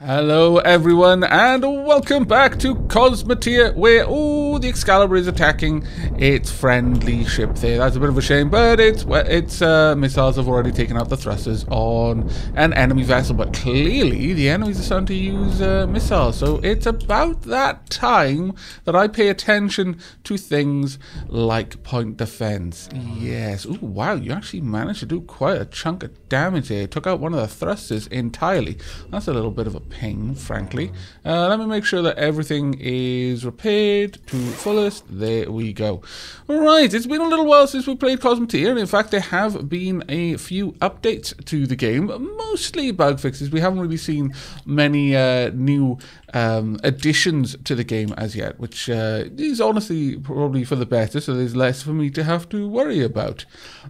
Hello everyone and welcome back to Cosmoteer, where the Excalibur is attacking its friendly ship there. That's a bit of a shame, but its missiles have already taken out the thrusters on an enemy vessel, but clearly the enemies are starting to use missiles, so it's about that time that I pay attention to things like point defense. Yes. Ooh, wow, you actually managed to do quite a chunk of damage there. It took out one of the thrusters entirely. That's a little bit of a pain, frankly. Let me make sure that everything is repaired to fullest. There we go. Alright, it's been a little while since we played Cosmoteer, and in fact there have been a few updates to the game, mostly bug fixes. We haven't really seen many new additions to the game as yet, which is honestly probably for the better, so there's less for me to have to worry about.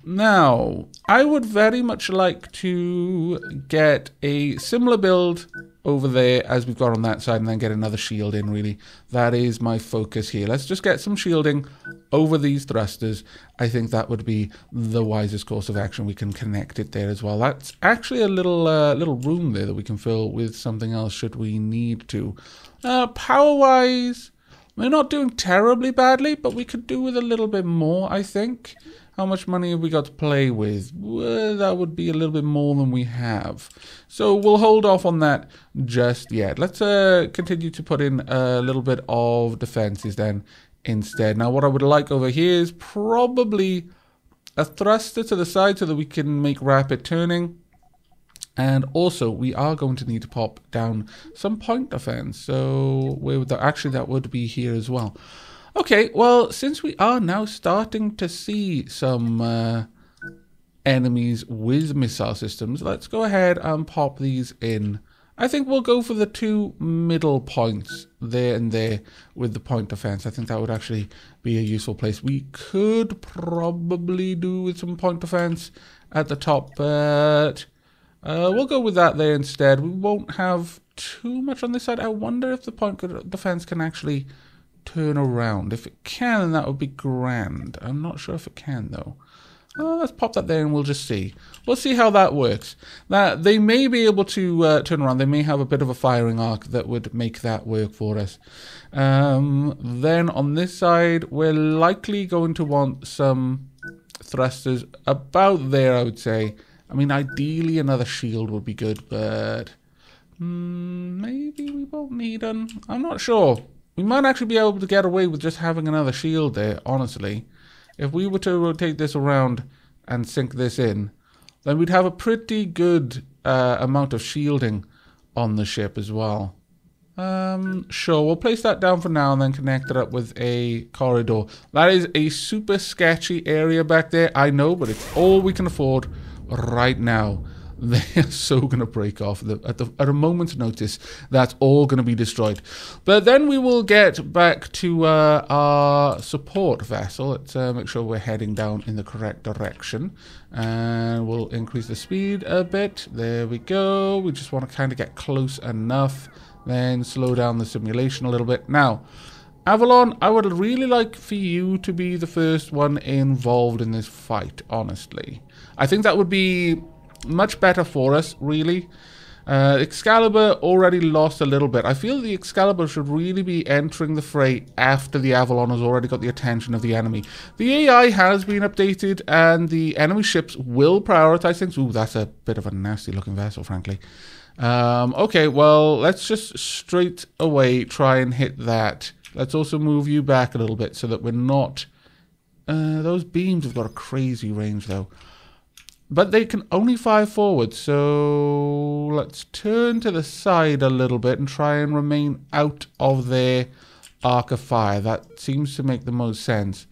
Now, I would very much like to get a similar build over there as we've got on that side, and then get another shield in, really. That is my focus here. Let's just get some shielding over these thrusters. I think that would be the wisest course of action. We can connect it there as well. That's actually a little room there that we can fill with something else should we need to. Power-wise, we're not doing terribly badly, but we could do with a little bit more, I think. How much money have we got to play with? Well, that would be a little bit more than we have. So we'll hold off on that just yet. Let's continue to put in a little bit of defenses then instead. Now what I would like over here is probably a thruster to the side so that we can make rapid turning. And also we are going to need to pop down some point defense. So where would that, actually that would be here as well. Okay, well, since we are now starting to see some enemies with missile systems, let's go ahead and pop these in. I think we'll go for the two middle points there and there with the point defense. I think that would actually be a useful place. We could probably do with some point defense at the top, but we'll go with that there instead. We won't have too much on this side. I wonder if the point defense can actually turn around. If it can, then that would be grand. I'm not sure if it can though. Let's pop that there and we'll just see. We'll see how that works. Now, they may be able to turn around. They may have a bit of a firing arc that would make that work for us. Then on this side, we're likely going to want some thrusters about there, I would say. I mean, ideally another shield would be good, but maybe we won't need them. I'm not sure. We might actually be able to get away with just having another shield there, honestly. If we were to rotate this around and sink this in, then we'd have a pretty good amount of shielding on the ship as well. Sure, we'll place that down for now and then connect it up with a corridor. That is a super sketchy area back there, I know, but it's all we can afford right now. They are so going to break off at a moment's notice. That's all going to be destroyed. But then we will get back to our support vessel. Let's make sure we're heading down in the correct direction. And we'll increase the speed a bit. There we go. We just want to kind of get close enough. Then slow down the simulation a little bit. Now, Avalon, I would really like for you to be the first one involved in this fight, honestly. I think that would be much better for us, really. Excalibur already lost a little bit. I feel the Excalibur should really be entering the fray after the Avalon has already got the attention of the enemy. The AI has been updated and the enemy ships will prioritize things. Ooh, that's a bit of a nasty looking vessel, frankly. Okay, well, let's just straight away try and hit that. Let's also move you back a little bit so that we're not... those beams have got a crazy range, though. But they can only fire forward, so let's turn to the side a little bit and try and remain out of their arc of fire. That seems to make the most sense.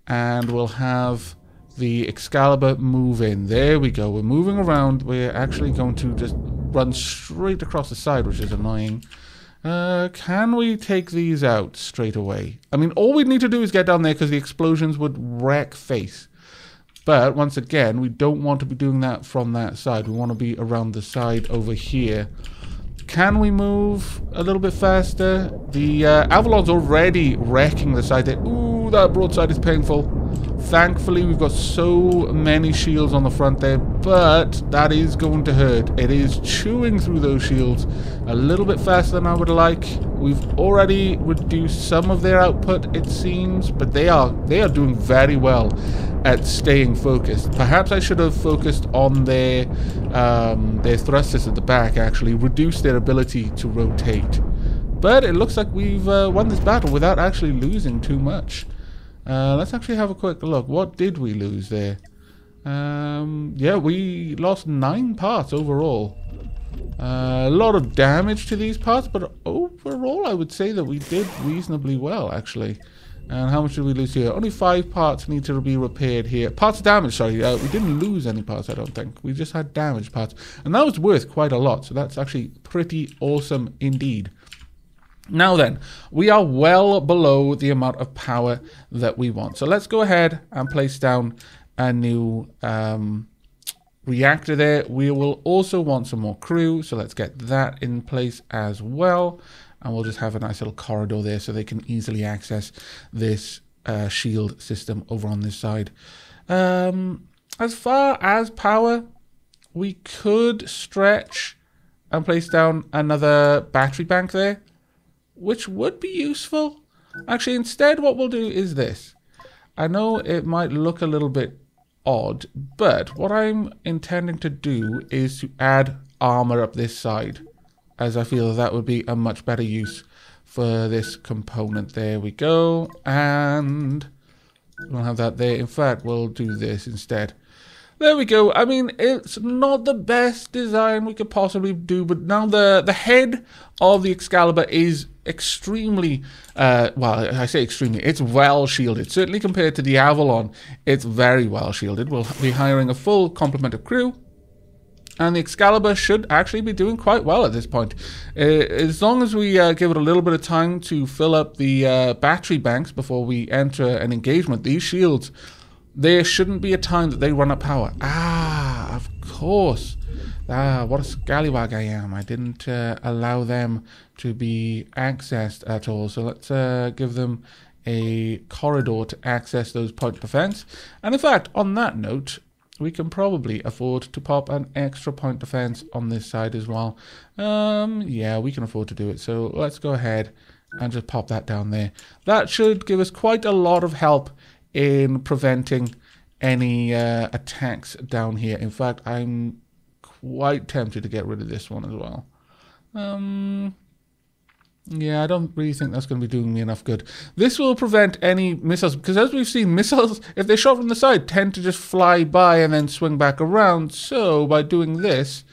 And we'll have the Excalibur move in. There we go. We're moving around. We're actually going to just run straight across the side, which is annoying. Can we take these out straight away? I mean, all we need to do is get down there because the explosions would wreck face. But once again, we don't want to be doing that from that side. We want to be around the side over here. Can we move a little bit faster? The Avalon's already wrecking the side there. Ooh, that broadside is painful. Thankfully, we've got so many shields on the front there, but that is going to hurt. It is chewing through those shields a little bit faster than I would like. We've already reduced some of their output, it seems, but they are doing very well at staying focused. Perhaps I should have focused on their thrusters at the back, actually, reduce their ability to rotate. But it looks like we've won this battle without actually losing too much. Let's actually have a quick look. What did we lose there? Yeah, we lost 9 parts overall. A lot of damage to these parts, but overall I would say that we did reasonably well, actually. And how much did we lose here? Only 5 parts need to be repaired here. Parts damage, sorry. We didn't lose any parts, I don't think. We just had damaged parts. And that was worth quite a lot, so that's actually pretty awesome indeed. Now then, we are well below the amount of power that we want. So let's go ahead and place down a new reactor there. We will also want some more crew, so let's get that in place as well. And we'll just have a nice little corridor there so they can easily access this shield system over on this side. As far as power, we could stretch and place down another battery bank there, which would be useful. Actually, instead, what we'll do is this. I know it might look a little bit odd, but what I'm intending to do is to add armor up this side, as I feel that would be a much better use for this component. There we go, and we'll have that there. In fact, we'll do this instead. There we go. I mean, it's not the best design we could possibly do, but now the head of the Excalibur is extremely, well, I say extremely, it's well shielded. Certainly compared to the Avalon, it's very well shielded. We'll be hiring a full complement of crew, and the Excalibur should actually be doing quite well at this point. As long as we give it a little bit of time to fill up the battery banks before we enter an engagement, these shields, there shouldn't be a time that they run out of power. Ah, of course. Ah, what a scallywag I am. I didn't allow them to be accessed at all. So let's give them a corridor to access those point of defense. And in fact, on that note, we can probably afford to pop an extra point defense on this side as well. Yeah, we can afford to do it. So let's go ahead and just pop that down there. That should give us quite a lot of help in preventing any attacks down here. In fact, I'm quite tempted to get rid of this one as well. Yeah, I don't really think that's going to be doing me enough good. This will prevent any missiles, because as we've seen, missiles, if they're shot from the side, tend to just fly by and then swing back around. So by doing this,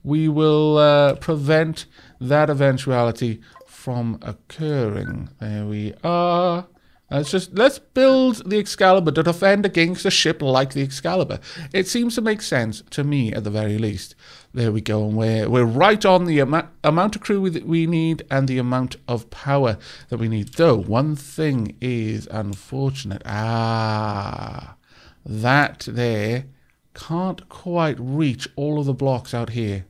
we will prevent that eventuality from occurring. There we are. Let's build the Excalibur to defend against a ship like the Excalibur. It seems to make sense to me, at the very least. There we go, and we're right on the amount of crew we need and the amount of power that we need. Though one thing is unfortunate. Ah, that there can't quite reach all of the blocks out here.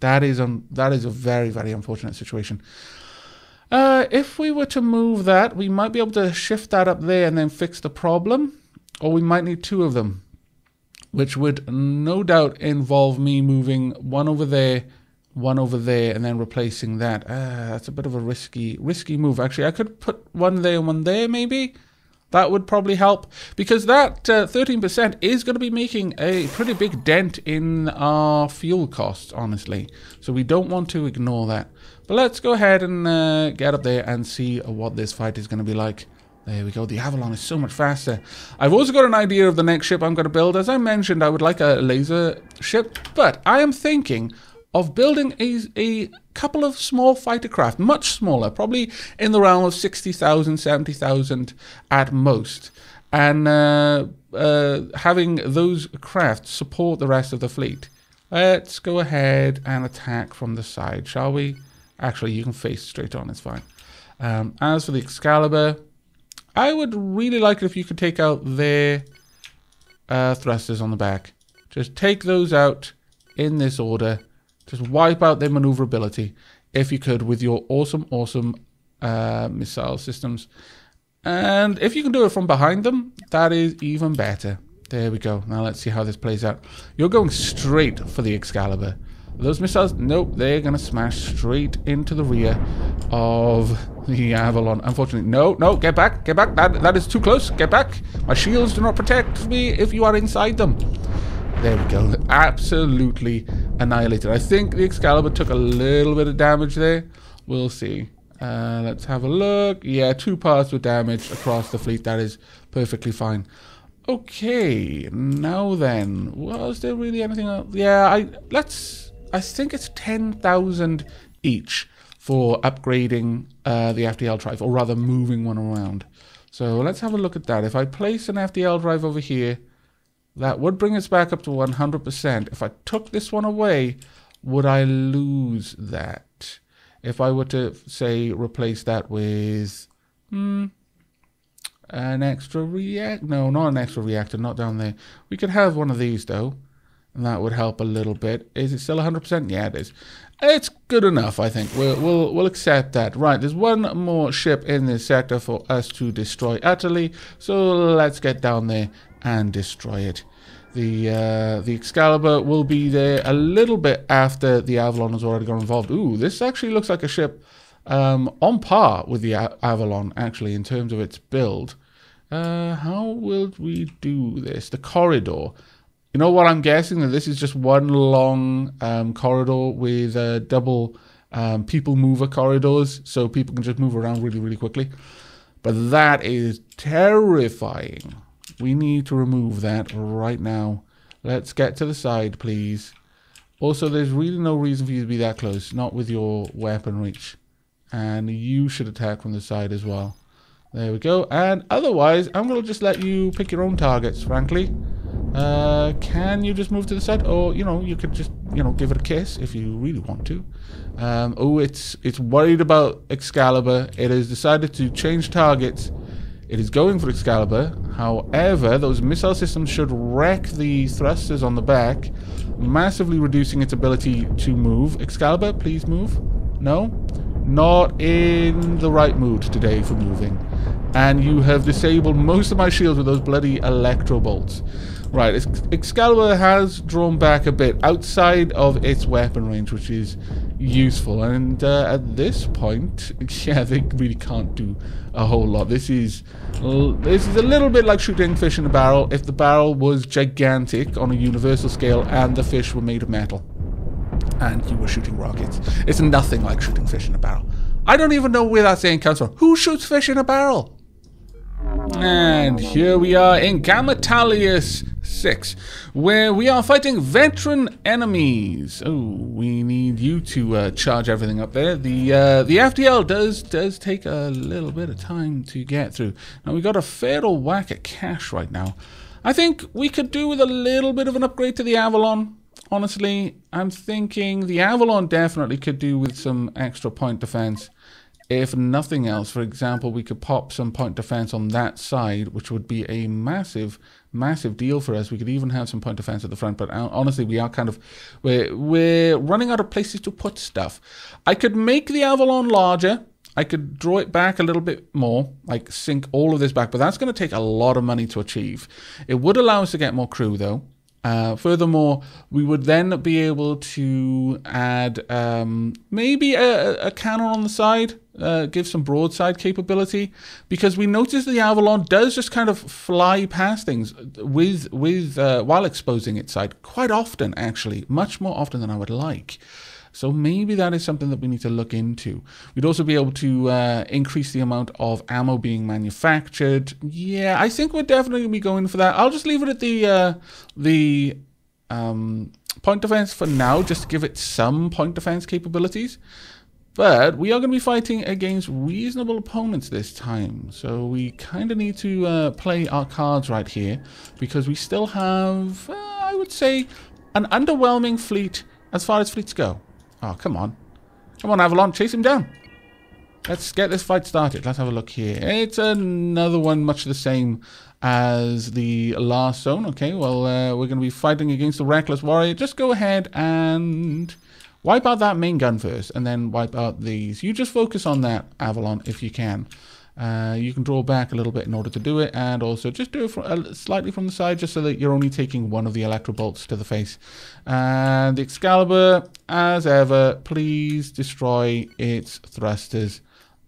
That is a very, very unfortunate situation. If we were to move that, we might be able to shift that up there and then fix the problem. Or we might need 2 of them, which would no doubt involve me moving one over there, and then replacing that. That's a bit of a risky move. Actually, I could put one there and one there, maybe. That would probably help, because that 13% is going to be making a pretty big dent in our fuel costs, honestly. So we don't want to ignore that. But let's go ahead and get up there and see what this fight is going to be like. There we go. The Avalon is so much faster. I've also got an idea of the next ship I'm going to build. As I mentioned, I would like a laser ship, but I am thinking of building a couple of small fighter craft, much smaller, probably in the realm of 60,000, 70,000 at most, and having those crafts support the rest of the fleet. Let's go ahead and attack from the side, shall we? Actually, you can face straight on, it's fine. As for the Excalibur, I would really like it if you could take out their thrusters on the back. Just take those out in this order. Just wipe out their maneuverability, if you could, with your awesome missile systems. And if you can do it from behind them, that is even better. There we go. Now let's see how this plays out. You're going straight for the Excalibur. Those missiles, nope, they're going to smash straight into the rear of the Avalon. Unfortunately, no, get back, get back. That is too close. Get back. My shields do not protect me if you are inside them. There we go. Absolutely annihilated. I think the Excalibur took a little bit of damage there. We'll see. Let's have a look. Yeah, 2 parts were damaged across the fleet. That is perfectly fine. Okay, now then, was there really anything else? Yeah, I think it's 10,000 each for upgrading the FTL drive, or rather moving one around. So let's have a look at that. If I place an FTL drive over here, that would bring us back up to 100%. If I took this one away, would I lose that? If I were to, say, replace that with an extra reactor. No, not an extra reactor, not down there. We could have one of these, though. And that would help a little bit. Is it still 100%? Yeah, it is. It's good enough, I think. We'll accept that. Right, there's one more ship in this sector for us to destroy utterly. So let's get down there and destroy it. The Excalibur will be there a little bit after the Avalon has already got involved. Ooh, this actually looks like a ship on par with the Avalon, actually, in terms of its build. How will we do this? The corridor. You know what, I'm guessing that this is just one long corridor with double people mover corridors, so people can just move around really, really quickly. But that is terrifying. We need to remove that right now. Let's get to the side, please. Also, there's really no reason for you to be that close, not with your weapon reach. And you should attack from the side as well. There we go. And otherwise, I'm going to just let you pick your own targets, frankly. Can you just move to the side? Or, you know, you could just, you know, give it a kiss if you really want to. Oh, it's worried about Excalibur. It has decided to change targets. It is going for Excalibur. However, those missile systems should wreck the thrusters on the back, massively reducing its ability to move. Excalibur, please move. No? Not in the right mood today for moving. And you have disabled most of my shields with those bloody electro bolts. Right, Excalibur has drawn back a bit outside of its weapon range, which is useful. And at this point, yeah, they really can't do a whole lot. This is a little bit like shooting fish in a barrel if the barrel was gigantic on a universal scale and the fish were made of metal. And you were shooting rockets. It's nothing like shooting fish in a barrel. I don't even know where that saying comes from. Who shoots fish in a barrel? And here we are in Gametalius 6, where we are fighting veteran enemies. Oh, we need you to charge everything up there. The FTL does take a little bit of time to get through. Now, we got a fair old whack at cash right now. I think we could do with a little bit of an upgrade to the Avalon. Honestly, I'm thinking the Avalon definitely could do with some extra point defense. If nothing else, for example, we could pop some point defense on that side, which would be a massive, massive deal for us. We could even have some point defense at the front, but honestly, we are kind of, we're running out of places to put stuff. I could make the Avalon larger. I could draw it back a little bit more, like sink all of this back, but that's going to take a lot of money to achieve. It would allow us to get more crew, though. Furthermore, we would then be able to add maybe a cannon on the side, give some broadside capability, because we notice the Avalon does just kind of fly past things while exposing its side quite often, actually, much more often than I would like. So maybe that is something that we need to look into. We'd also be able to increase the amount of ammo being manufactured. Yeah, I think we're definitely be going for that. I'll just leave it at the point defense for now, just to give it some point defense capabilities. But we are going to be fighting against reasonable opponents this time. So we kind of need to play our cards right here, because we still have, I would say, an underwhelming fleet as far as fleets go. Oh, come on. Come on, Avalon, chase him down. Let's get this fight started. Let's have a look here. It's another one much the same as the last zone. Okay, well, we're going to be fighting against the Reckless Warrior. Just go ahead and wipe out that main gun first, and then wipe out these. You just focus on that, Avalon, if you can. You can draw back a little bit in order to do it, and also just do it from, slightly from the side, just so that you're only taking one of the electro bolts to the face. And the Excalibur, as ever, please destroy its thrusters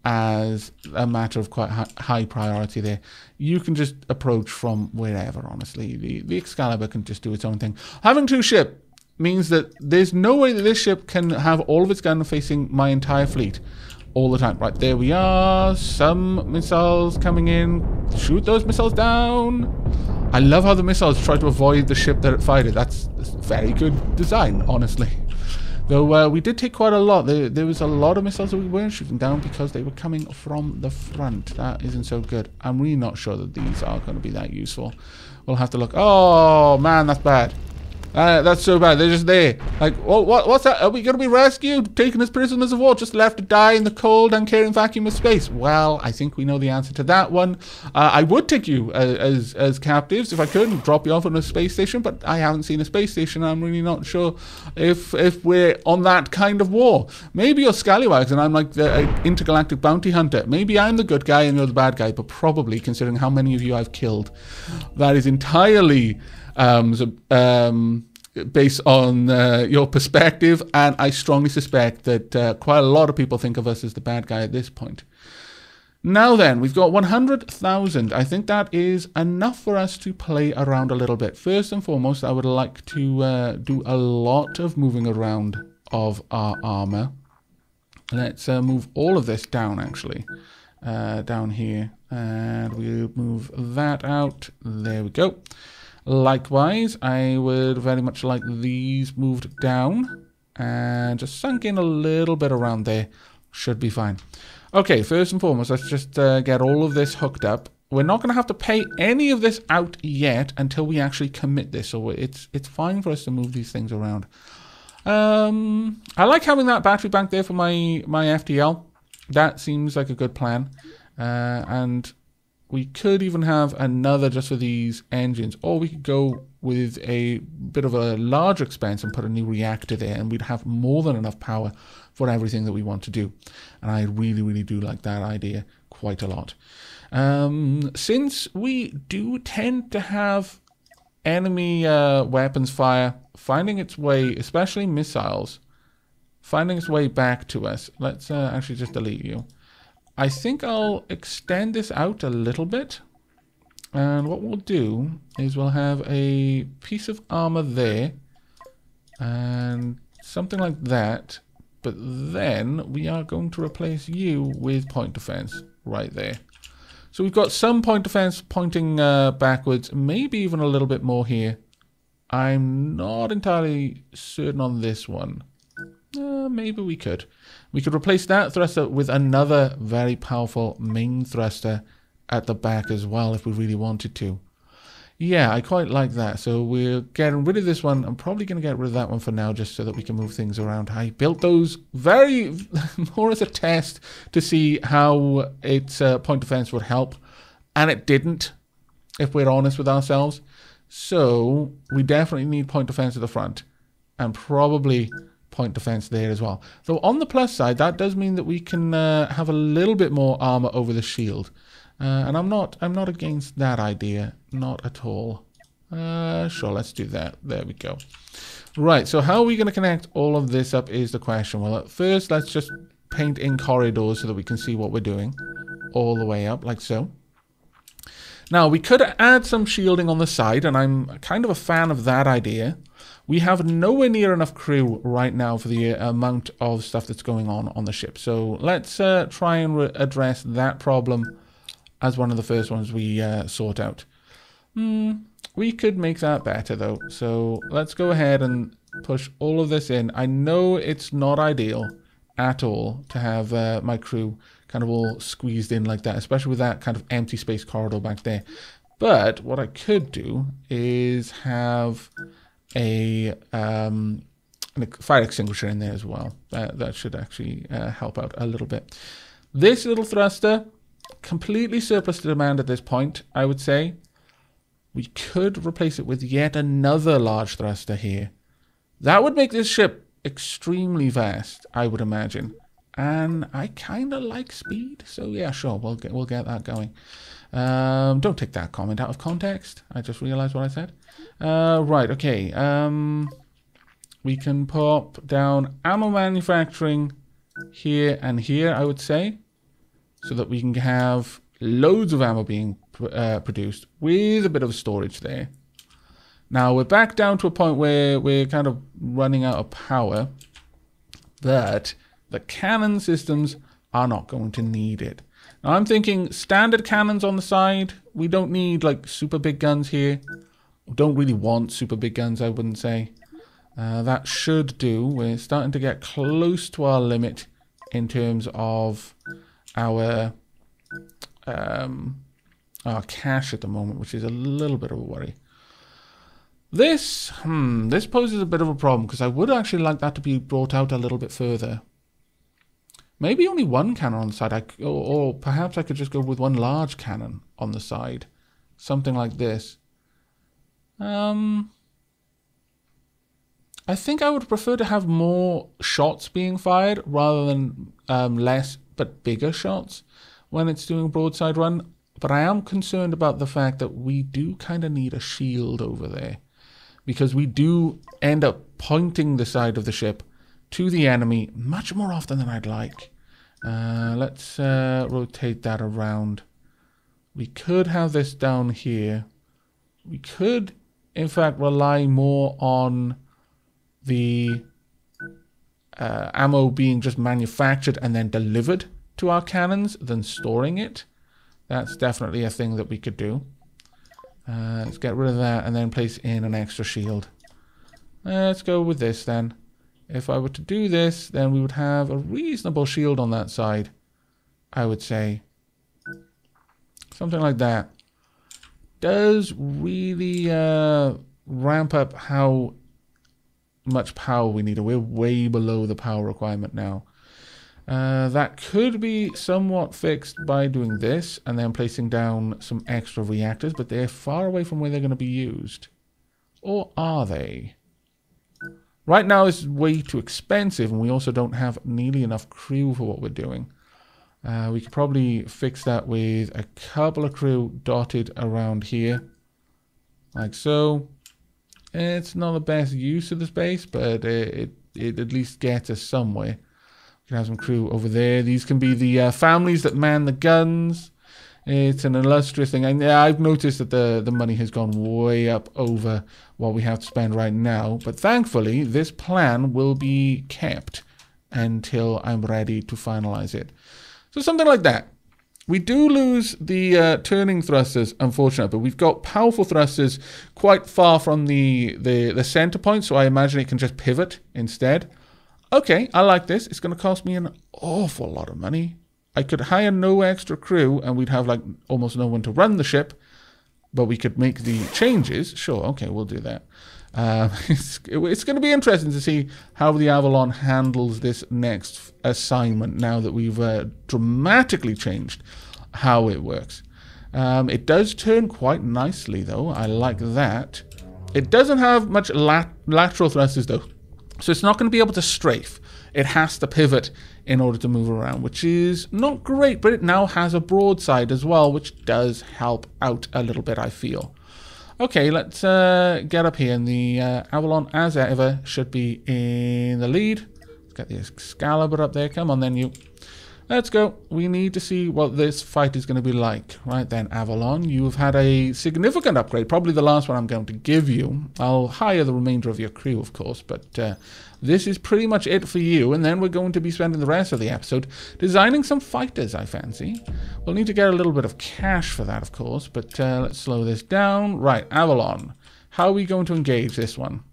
as a matter of quite high priority there. You can just approach from wherever, honestly. The Excalibur can just do its own thing. Having two ships means that there's no way that this ship can have all of its guns facing my entire fleet all the time. Right, there we are. Some missiles coming in. Shoot those missiles down. I love how the missiles try to avoid the ship that it fired. That's very good design, honestly. Though we did take quite a lot. There was a lot of missiles that we weren't shooting down because they were coming from the front. That isn't so good. I'm really not sure that these are going to be that useful. We'll have to look. Oh, man, that's bad. That's so bad. They're just there. Like, what's that? Are we going to be rescued? Taken as prisoners of war? Just left to die in the cold, uncaring vacuum of space? Well, I think we know the answer to that one. I would take you as captives if I could and drop you off on a space station, but I haven't seen a space station. I'm really not sure if we're on that kind of war. Maybe you're scallywags and I'm like the intergalactic bounty hunter. Maybe I'm the good guy and you're the bad guy, but probably, considering how many of you I've killed, that is entirely based on your perspective, and I strongly suspect that quite a lot of people think of us as the bad guy at this point. Now then, we've got 100,000. I think that is enough for us to play around a little bit. First and foremost, I would like to do a lot of moving around of our armor. Let's move all of this down, actually, down here, and we'll move that out. There we go. Likewise, I would very much like these moved down and just sunk in a little bit around there. Should be fine. Okay, first and foremost, let's just get all of this hooked up. We're not going to have to pay any of this out yet until we actually commit this, so it's fine for us to move these things around. I like having that battery bank there for my FTL. That seems like a good plan. And we could even have another just for these engines, or we could go with a bit of a larger expense and put a new reactor there, and we'd have more than enough power for everything that we want to do. And I really, really do like that idea quite a lot. Since we do tend to have enemy weapons fire finding its way, especially missiles, finding its way back to us, let's actually just delete you. I think I'll extend this out a little bit, and what we'll do is we'll have a piece of armor there and something like that, but then we are going to replace you with point defense right there. So we've got some point defense pointing backwards, maybe even a little bit more here. I'm not entirely certain on this one. Maybe we could. We could replace that thruster with another very powerful main thruster at the back as well if we really wanted to. Yeah, I quite like that. So we're getting rid of this one. I'm probably going to get rid of that one for now just so that we can move things around. I built those very more as a test to see how its point defense would help. And it didn't, if we're honest with ourselves. So we definitely need point defense at the front. And probably point defense there as well. Though on the plus side, that does mean that we can have a little bit more armor over the shield, and I'm not against that idea, not at all. Sure, let's do that. There we go. Right, so how are we going to connect all of this up is the question. Well, at first, let's just paint in corridors so that we can see what we're doing all the way up, like so. Now, we could add some shielding on the side, and I'm kind of a fan of that idea. We have nowhere near enough crew right now for the amount of stuff that's going on the ship. So let's try and address that problem as one of the first ones we sort out. We could make that better, though. So let's go ahead and push all of this in. I know it's not ideal at all to have my crew kind of all squeezed in like that, especially with that kind of empty space corridor back there. But what I could do is have a fire extinguisher in there as well. That should actually help out a little bit. This little thruster, completely surplus to demand at this point, I would say. We could replace it with yet another large thruster here. That would make this ship extremely vast, I would imagine. and I kind of like speed, so yeah, sure, we'll get that going. Don't take that comment out of context. I just realized what I said. Right, okay. We can pop down ammo manufacturing here and here, I would say, so that we can have loads of ammo being produced with a bit of storage there. Now we're back down to a point where we're kind of running out of power, but the cannon systems are not going to need it. Now I'm thinking standard cannons on the side. We don't need like super big guns here. We don't really want super big guns, I wouldn't say. That should do. We're starting to get close to our limit in terms of our cash at the moment, which is a little bit of a worry. This poses a bit of a problem because I would actually like that to be brought out a little bit further. Maybe only one cannon on the side, or perhaps I could just go with one large cannon on the side. Something like this. I think I would prefer to have more shots being fired rather than less but bigger shots when it's doing a broadside run. But I am concerned about the fact that we do kind of need a shield over there, because we do end up pointing the side of the ship to the enemy much more often than I'd like. Let's rotate that around. We could have this down here. We could, in fact, rely more on the ammo being just manufactured and then delivered to our cannons than storing it. That's definitely a thing that we could do. Let's get rid of that and then place in an extra shield. Let's go with this then. If I were to do this, then we would have a reasonable shield on that side, I would say. Something like that. Does really ramp up how much power we need. We're way below the power requirement now. That could be somewhat fixed by doing this and then placing down some extra reactors, but they're far away from where they're going to be used. Or are they? Right now it's way too expensive, and we also don't have nearly enough crew for what we're doing. We could probably fix that with a couple of crew dotted around here. Like so. It's not the best use of the space, but it at least gets us somewhere. We can have some crew over there. These can be the families that man the guns. It's an illustrious thing. And yeah, I've noticed that the money has gone way up over what we have to spend right now. But thankfully, this plan will be kept until I'm ready to finalize it. So something like that. We do lose the turning thrusters, unfortunately, but we've got powerful thrusters quite far from the center point, so I imagine it can just pivot instead. Okay, I like this. It's going to cost me an awful lot of money. I could hire no extra crew, and we'd have like almost no one to run the ship, but we could make the changes. Sure, okay, we'll do that. It's going to be interesting to see how the Avalon handles this next assignment now that we've dramatically changed how it works. It does turn quite nicely though. I like that. It doesn't have much lateral thrusters though, so it's not going to be able to strafe. It has to pivot in order to move around, which is not great, but it now has a broadside as well, which does help out a little bit, I feel. Okay, let's get up here, and the Avalon, as ever, should be in the lead. Let's get the Excalibur up there. Come on then, you. Let's go. We need to see what this fight is going to be like. Right then, Avalon, you've had a significant upgrade, probably the last one I'm going to give you. I'll hire the remainder of your crew, of course, but this is pretty much it for you, and then we're going to be spending the rest of the episode designing some fighters, I fancy. We'll need to get a little bit of cash for that, of course, but let's slow this down. Right, Avalon, how are we going to engage this one?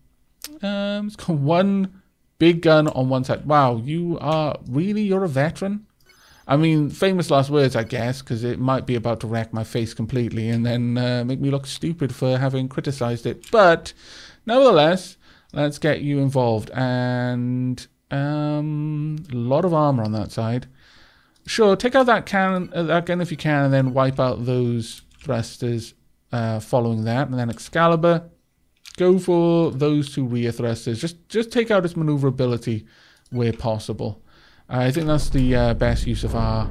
It's got one big gun on one side. Wow, you're a veteran? I mean, famous last words, I guess, because it might be about to wreck my face completely and then make me look stupid for having criticized it. But nevertheless, let's get you involved. And a lot of armor on that side. Sure, take out that gun if you can, and then wipe out those thrusters following that. And then Excalibur, go for those two rear thrusters. Just take out its maneuverability where possible. I think that's the best use of our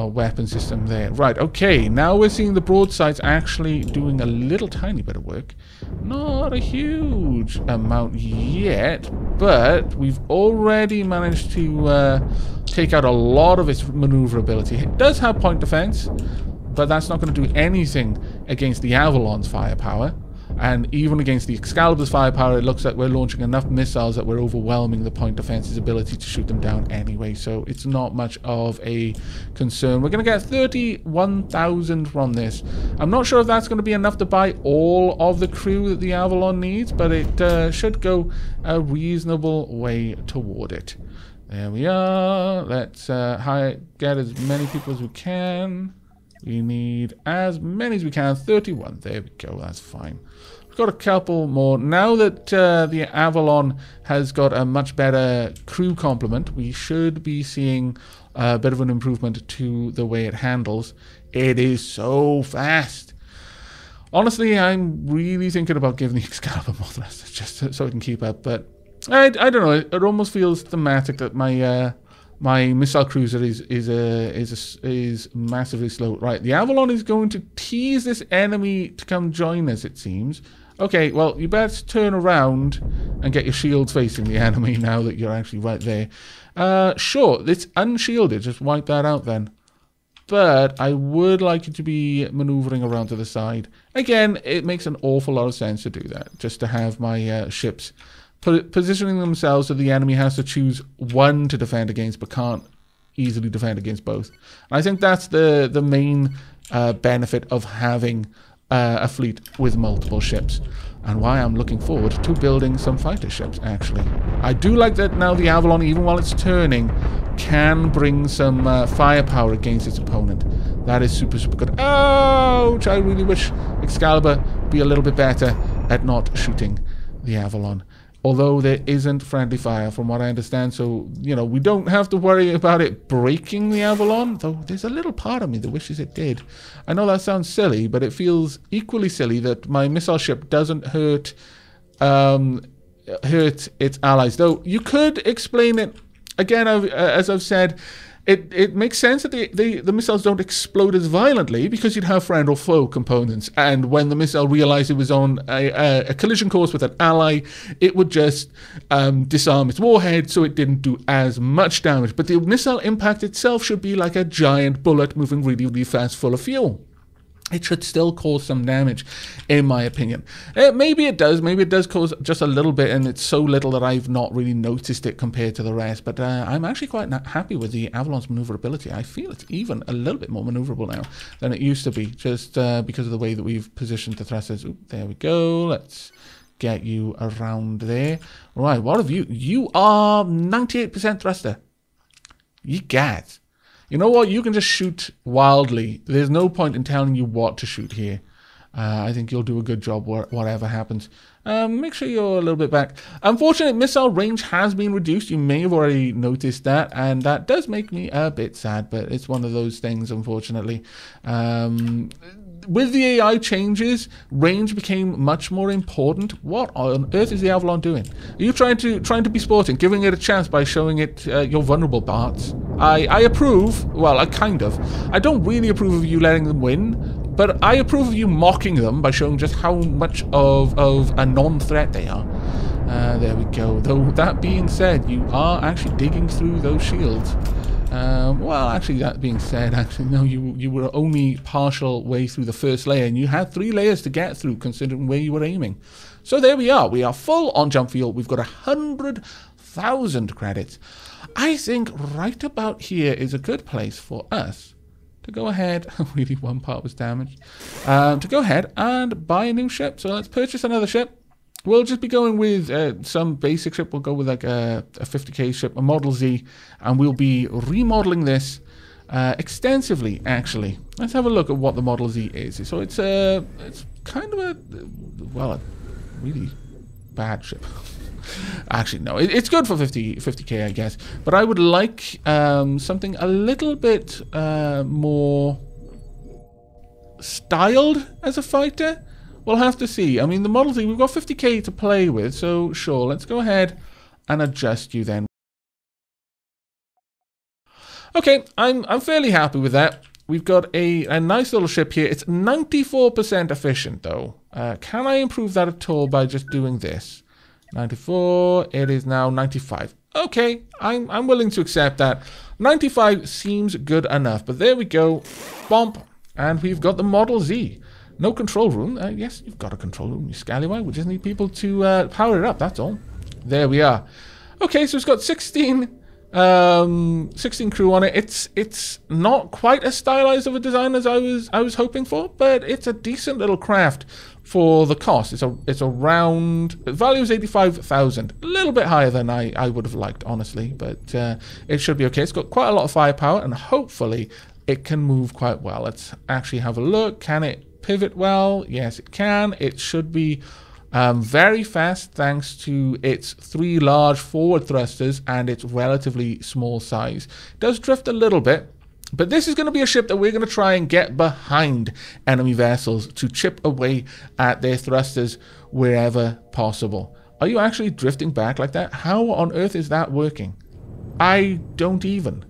weapon system there. Right, okay, now we're seeing the broadsides actually doing a little tiny bit of work. Not a huge amount yet, but we've already managed to take out a lot of its maneuverability. It does have point defense, but that's not going to do anything against the Avalon's firepower. And even against the Excalibur's firepower, it looks like we're launching enough missiles that we're overwhelming the point defense's ability to shoot them down anyway. So it's not much of a concern. We're going to get 31,000 from this. I'm not sure if that's going to be enough to buy all of the crew that the Avalon needs, but it should go a reasonable way toward it. There we are. Let's get as many people as we can. We need as many as we can. 31. There we go. That's fine. We've got a couple more. Now that the Avalon has got a much better crew complement, we should be seeing a bit of an improvement to the way it handles. It is so fast. Honestly, I'm really thinking about giving the Excalibur more thrusters just so I can keep up. But I don't know. It almost feels thematic that my missile cruiser is massively slow. Right, the Avalon is going to tease this enemy to come join us, it seems. Okay, well, you better turn around and get your shields facing the enemy now that you're actually right there. Sure, it's unshielded. Just wipe that out then. But I would like you to be maneuvering around to the side. Again, it makes an awful lot of sense to do that. Just to have my ships positioning themselves so the enemy has to choose one to defend against but can't easily defend against both. And I think that's the main benefit of having a fleet with multiple ships, and why I'm looking forward to building some fighter ships, actually. I do like that now the Avalon, even while it's turning, can bring some firepower against its opponent. That is super, super good. Ouch! I really wish Excalibur be a little bit better at not shooting the Avalon. Although there isn't friendly fire, from what I understand, so, you know, we don't have to worry about it breaking the Avalon, though there's a little part of me that wishes it did. I know that sounds silly, but it feels equally silly that my missile ship doesn't hurt its allies. Though, you could explain it, again, as I've said, it makes sense that the missiles don't explode as violently because you'd have friend or foe components. And when the missile realized it was on a collision course with an ally, it would just disarm its warhead so it didn't do as much damage. But the missile impact itself should be like a giant bullet moving really, really fast full of fuel. It should still cause some damage, in my opinion. Maybe it does cause just a little bit, and it's so little that I've not really noticed it compared to the rest. But I'm actually quite happy with the Avalon's maneuverability. I feel it's even a little bit more maneuverable now than it used to be, just because of the way that we've positioned the thrusters. Ooh, there we go. Let's get you around there. All right, what have you? You are 98% thruster. You got. You know what? You can just shoot wildly. There's no point in telling you what to shoot here. I think you'll do a good job whatever happens. Make sure you're a little bit back. Unfortunately, missile range has been reduced. You may have already noticed that, and that does make me a bit sad, but it's one of those things, unfortunately. With the AI changes, range became much more important. What on earth is the Avalon doing? Are you trying to be sporting, giving it a chance by showing it your vulnerable parts? I approve. Well, I kind of. I don't really approve of you letting them win, but I approve of you mocking them by showing just how much of a non-threat they are. There we go. Though that being said, you are actually digging through those shields. Well, actually, that being said, actually, no, you were only partial way through the first layer, and you had 3 layers to get through, considering where you were aiming. So there we are. We are full on jump fuel. We've got 100,000 credits. I think right about here is a good place for us to go ahead. Really, one part was damaged. To go ahead and buy a new ship. So let's purchase another ship. We'll just be going with some basic ship. We'll go with like a 50k ship, a Model Z, and we'll be remodeling this extensively, actually. Let's have a look at what the Model Z is. So it's kind of a really bad ship. Actually, no, it's good for 50k, I guess. But I would like something a little bit more styled as a fighter. We'll have to see. I mean, the Model Z, we've got 50k to play with, so sure, let's go ahead and adjust you then. Okay, I'm fairly happy with that. We've got a nice little ship here. It's 94% efficient, though. Can I improve that at all by just doing this? 94, it is now 95. Okay, I'm willing to accept that. 95 seems good enough, but there we go. Bomp. And we've got the Model Z. No control room. Yes, you've got a control room, you scallywag. We just need people to power it up, that's all. There we are. Okay, so it's got 16 crew on it. It's not quite as stylized of a design as I was hoping for, but it's a decent little craft for the cost. It's around, value is 85,000, a little bit higher than I would have liked, honestly, but it should be okay. It's got quite a lot of firepower, and hopefully it can move quite well. Let's actually have a look. Can it pivot well? Yes, it can. It should be very fast thanks to its 3 large forward thrusters and its relatively small size. It does drift a little bit, but this is going to be a ship that we're going to try and get behind enemy vessels to chip away at their thrusters wherever possible. Are you actually drifting back like that? How on earth is that working? I don't even.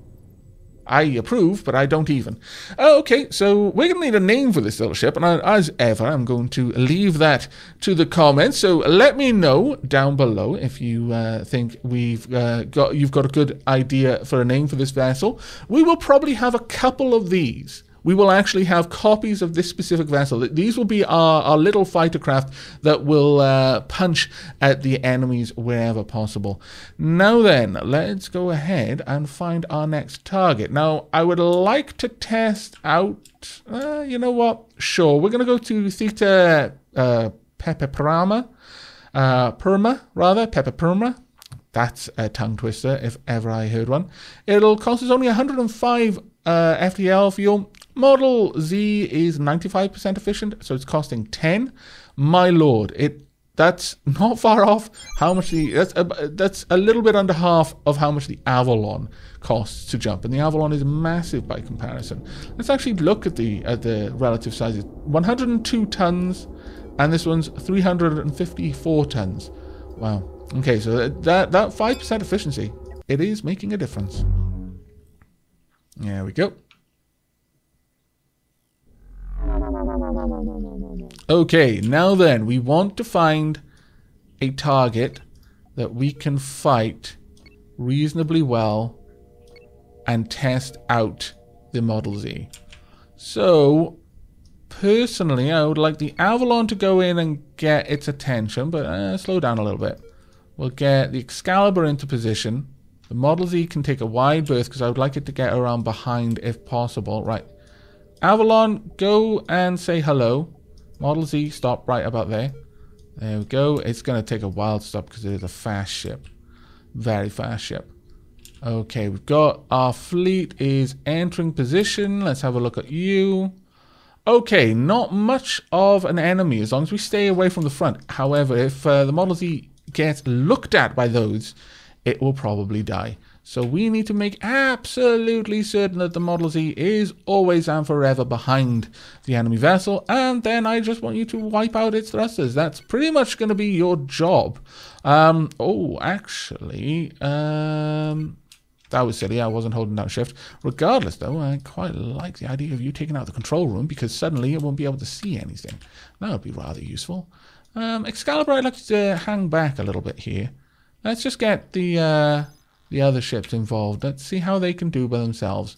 I approve, but I don't even. Okay, so we're going to need a name for this little ship, and as ever, I'm going to leave that to the comments. So let me know down below if you think you've got a good idea for a name for this vessel. We will probably have a couple of these. We will actually have copies of this specific vessel. These will be our little fighter craft that will punch at the enemies wherever possible. Now then, let's go ahead and find our next target. Now, I would like to test out, you know what? Sure, we're going to go to Theta Pepeperma. Pepeperma. That's a tongue twister, if ever I heard one. It'll cost us only 105 FTL fuel. Model Z is 95% efficient, so it's costing 10. My lord, that's not far off how much that's a little bit under half of how much the Avalon costs to jump, and the Avalon is massive by comparison. Let's actually look at the relative sizes. 102 tons, and this one's 354 tons. Wow. Okay, so that 5% efficiency, it is making a difference. There we go. Okay, now then, we want to find a target that we can fight reasonably well and test out the Model Z. So, personally, I would like the Avalon to go in and get its attention, but slow down a little bit. We'll get the Excalibur into position. The Model Z can take a wide berth because I would like it to get around behind if possible. Right. Avalon, go and say hello. Model Z, stop right about there. There we go. It's going to take a while to stop because it is a fast ship. Very fast ship. Okay, we've got our fleet is entering position. Let's have a look at you. Okay, not much of an enemy as long as we stay away from the front. However, if the Model Z gets looked at by those, it will probably die. So we need to make absolutely certain that the Model Z is always and forever behind the enemy vessel, and then I just want you to wipe out its thrusters. That's pretty much going to be your job. Oh, actually, that was silly. I wasn't holding down shift. Regardless, though, I quite like the idea of you taking out the control room because suddenly it won't be able to see anything. That would be rather useful. Excalibur, I'd like to hang back a little bit here. Let's just get the other ships involved. Let's see how they can do by themselves.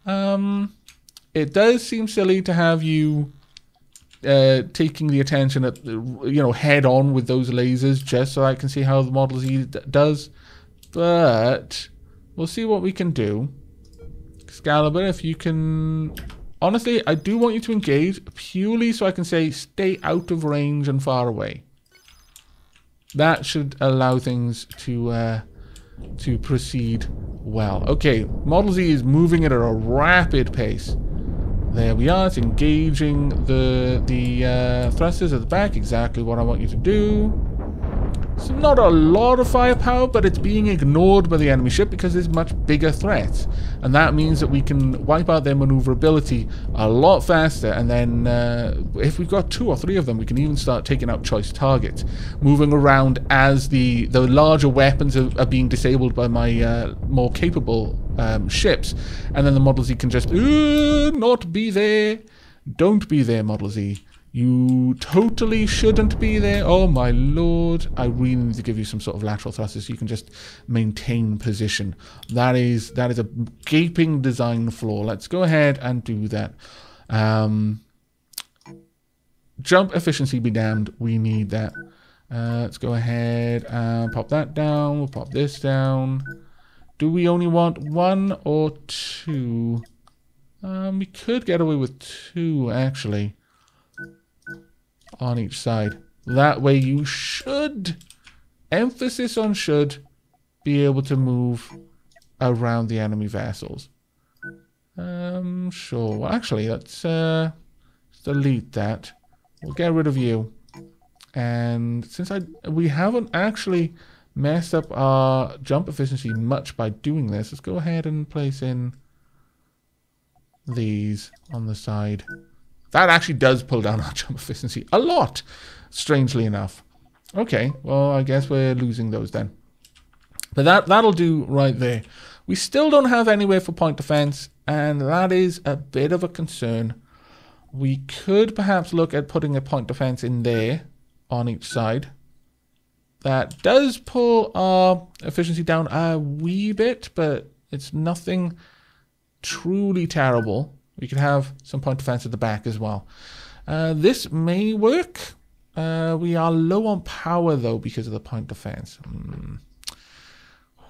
It does seem silly to have you taking the attention at, head on with those lasers just so I can see how the Model Z does. But we'll see what we can do. Excalibur, if you can... Honestly, I do want you to engage purely so I can say stay out of range and far away. That should allow things to proceed well. Okay, Model Z is moving at a rapid pace. There we are. It's engaging the thrusters at the back. Exactly what I want you to do. It's not a lot of firepower, but it's being ignored by the enemy ship because there's much bigger threats. And that means that we can wipe out their maneuverability a lot faster. And then if we've got 2 or 3 of them, we can even start taking out choice targets, moving around as the larger weapons are being disabled by my more capable ships. And then the Model Z can just not be there. Don't be there, Model Z. You totally shouldn't be there. Oh my lord. I really need to give you some sort of lateral thrusters so you can just maintain position. That is a gaping design flaw. Let's go ahead and do that. Jump efficiency be damned. We need that. Let's go ahead and pop that down. We'll pop this down. Do we only want 1 or 2? We could get away with 2 actually. On each side. That way you should, emphasis on should, be able to move around the enemy vessels. Sure. Well, actually, let's delete that. We'll get rid of you. And since we haven't actually messed up our jump efficiency much by doing this, let's go ahead and place in these on the side. That actually does pull down our jump efficiency a lot, strangely enough. Okay, well, I guess we're losing those then. But that'll do right there. We still don't have anywhere for point defense, and that is a bit of a concern. We could perhaps look at putting a point defense in there on each side. That does pull our efficiency down a wee bit, but it's nothing truly terrible. We could have some point defense at the back as well. This may work. We are low on power, though, because of the point defense.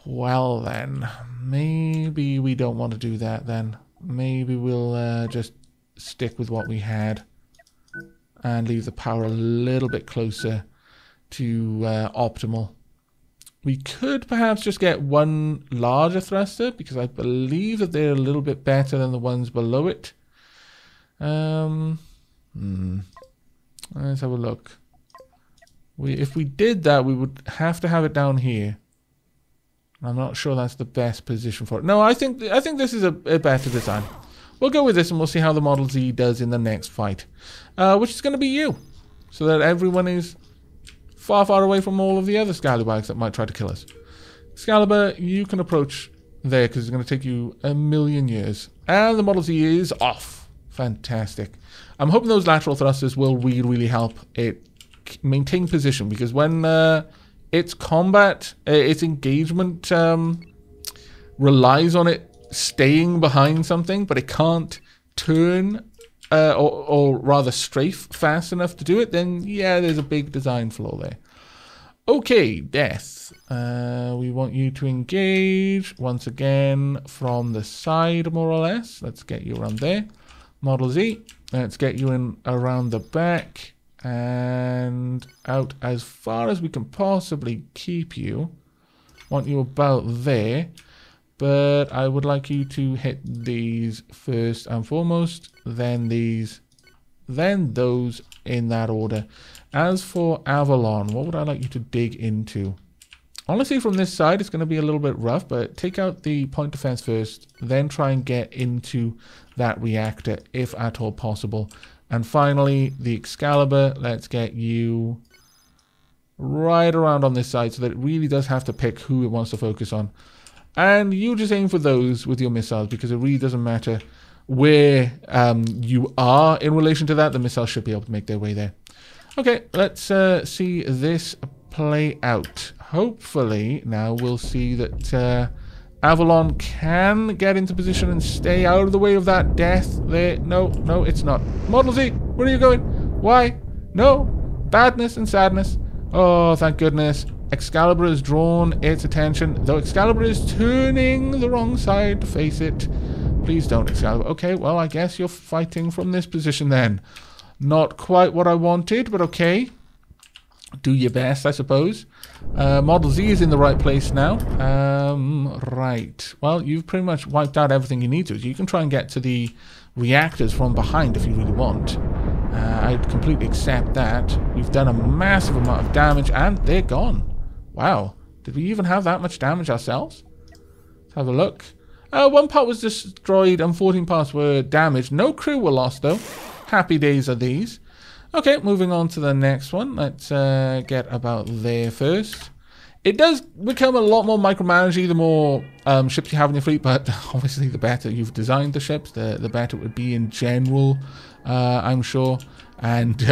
Well, then. Maybe we don't want to do that, then. Maybe we'll just stick with what we had and leave the power a little bit closer to optimal. We could perhaps just get 1 larger thruster, because I believe that they're a little bit better than the ones below it. Let's have a look. If we did that, we would have to have it down here. I'm not sure that's the best position for it. No, I think this is a better design. We'll go with this and we'll see how the Model Z does in the next fight. Which is going to be you. So that everyone is far, far away from all of the other scallywags that might try to kill us. Excalibur, you can approach there because it's going to take you 1,000,000 years. And the Model Z is off. Fantastic. I'm hoping those lateral thrusters will really, really help it maintain position, because when its combat, its engagement relies on it staying behind something, but it can't turn or rather strafe fast enough to do it, then yeah, there's a big design flaw there. Okay, Death. We want you to engage once again from the side, more or less. Let's get you around there. Model Z, let's get you in around the back and out as far as we can possibly keep you. Want you about there. But I would like you to hit these first and foremost, then these, then those, in that order. As for Avalon, what would I like you to dig into? Honestly, from this side, it's going to be a little bit rough, but take out the point defense first, then try and get into that reactor, if at all possible. And finally, the Excalibur, let's get you right around on this side so that it really does have to pick who it wants to focus on. And you just aim for those with your missiles, because it really doesn't matter where you are in relation to that. The missiles should be able to make their way there. Okay, let's see this play out. Hopefully, now we'll see that Avalon can get into position and stay out of the way of that Death there. No, no, it's not. Model Z, where are you going? Why? No. Badness and sadness. Oh, thank goodness. Excalibur has drawn its attention, though Excalibur is turning the wrong side to face it. Please don't, Excalibur. Okay, well, I guess you're fighting from this position then. Not quite what I wanted, but okay. Do your best, I suppose. Model Z is in the right place now. Right. Well, you've pretty much wiped out everything you need to. So you can try and get to the reactors from behind if you really want. I'd completely accept that. We've done a massive amount of damage, and they're gone. Wow. Did we even have that much damage ourselves? Let's have a look. 1 part was destroyed and 14 parts were damaged. No crew were lost, though. Happy days are these. Okay, moving on to the next one. Let's get about there first. It does become a lot more micromanagey the more ships you have in your fleet, but obviously the better you've designed the ships, the better it would be in general, I'm sure. And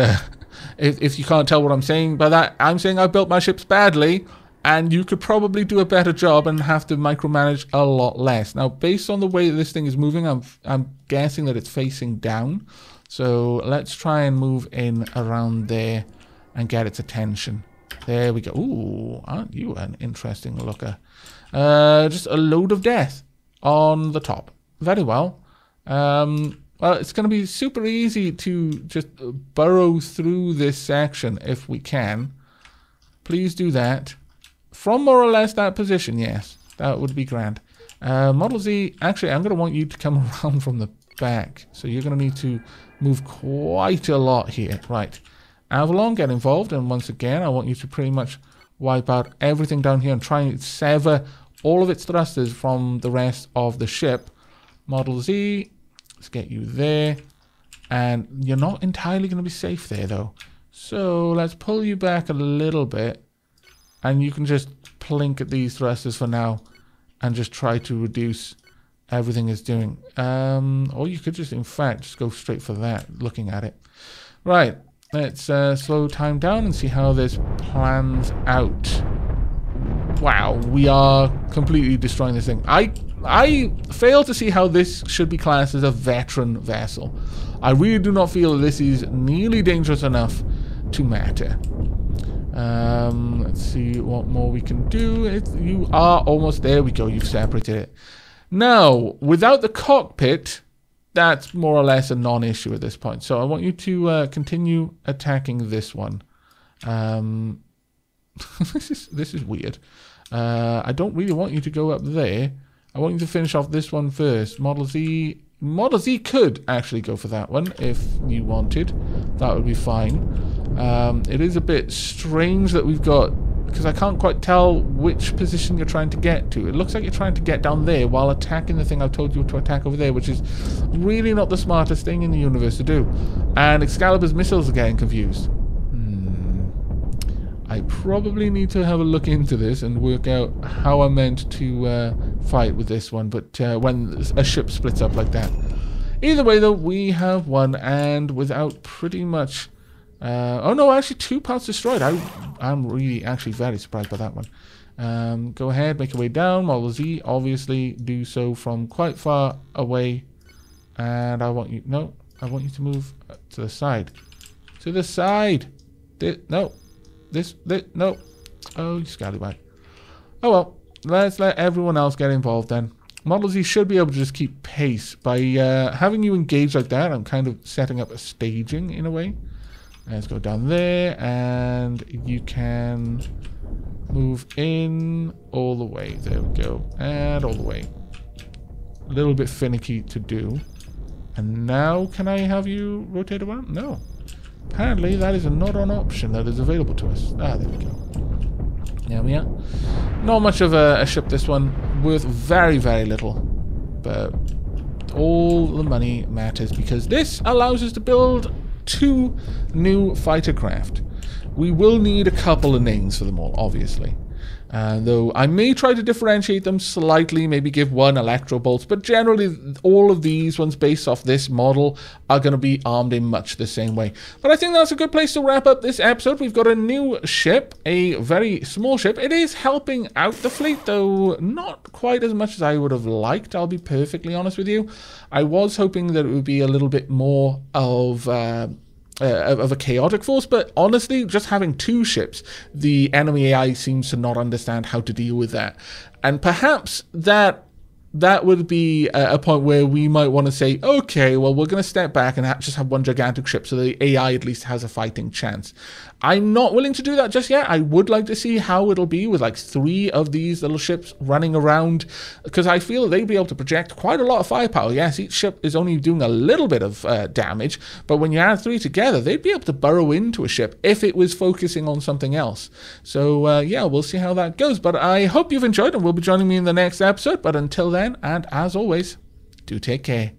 if you can't tell what I'm saying by that, I'm saying I built my ships badly, and you could probably do a better job and have to micromanage a lot less. Now, based on the way this thing is moving, I'm guessing that it's facing down. So let's try and move in around there and get its attention. There we go. Ooh, aren't you an interesting looker? Just a load of death on the top. Very well. Well, it's going to be super easy to just burrow through this section if we can. Please do that. From more or less that position, yes. That would be grand. Model Z, actually, I'm going to want you to come around from the back. So you're going to need to move quite a lot here. Right. Avalon, get involved. And once again, I want you to pretty much wipe out everything down here and try and sever all of its thrusters from the rest of the ship. Model Z, let's get you there. And you're not entirely going to be safe there, though. So let's pull you back a little bit. And you can just plink at these thrusters for now and just try to reduce everything it's doing. Or you could just, in fact, just go straight for that, looking at it. Right, let's slow time down and see how this plans out. Wow, we are completely destroying this thing. I fail to see how this should be classed as a veteran vessel. I really do not feel that this is nearly dangerous enough to matter. Let's see what more we can do. You are almost there. We go. You've separated it. Now, without the cockpit, that's more or less a non-issue at this point. So I want you to continue attacking this one. This is weird. I don't really want you to go up there. I want you to finish off this one first. Model Z could actually go for that one if you wanted. That would be fine. It is a bit strange that we've got, because I can't quite tell which position you're trying to get to. It looks like you're trying to get down there while attacking the thing I've told you to attack over there, which is really not the smartest thing in the universe to do. And Excalibur's missiles are getting confused. I probably need to have a look into this and work out how I'm meant to fight with this one, but when a ship splits up like that. Either way, though, we have won, and without pretty much... oh, no, actually 2 parts destroyed. I'm really actually very surprised by that one. Go ahead, make your way down. Model Z, obviously do so from quite far away. And I want you... No, I want you to move to the side. To the side! No. No. Oh, you scallywag. Oh well, let's let everyone else get involved then. Model Z should be able to just keep pace by having you engage like that. I'm kind of setting up a staging in a way. Let's go down there, and you can move in all the way. There we go, and all the way. A little bit finicky to do. And now, can I have you rotate around? No. Apparently, that is not an option that is available to us. Ah, there we go. There we are. Not much of a ship, this one. Worth very, very little. But all the money matters because this allows us to build 2 new fighter craft. We will need a couple of names for them all, obviously. Though I may try to differentiate them slightly, maybe give one electro bolts, but generally all of these ones based off this model are going to be armed in much the same way. But I think that's a good place to wrap up this episode. We've got a new ship, a very small ship. It is helping out the fleet, though not quite as much as I would have liked, I'll be perfectly honest with you. I was hoping that it would be a little bit more of a chaotic force, but honestly, just having 2 ships, the enemy AI seems to not understand how to deal with that. And perhaps that that would be a point where we might want to say, okay, well, we're going to step back and just have one gigantic ship so the AI at least has a fighting chance. I'm not willing to do that just yet. I would like to see how it'll be with like 3 of these little ships running around, because I feel they'd be able to project quite a lot of firepower. Yes, each ship is only doing a little bit of damage, but when you add 3 together, they'd be able to burrow into a ship if it was focusing on something else. So yeah, we'll see how that goes. But I hope you've enjoyed and will be joining me in the next episode. But until then, and as always, do take care.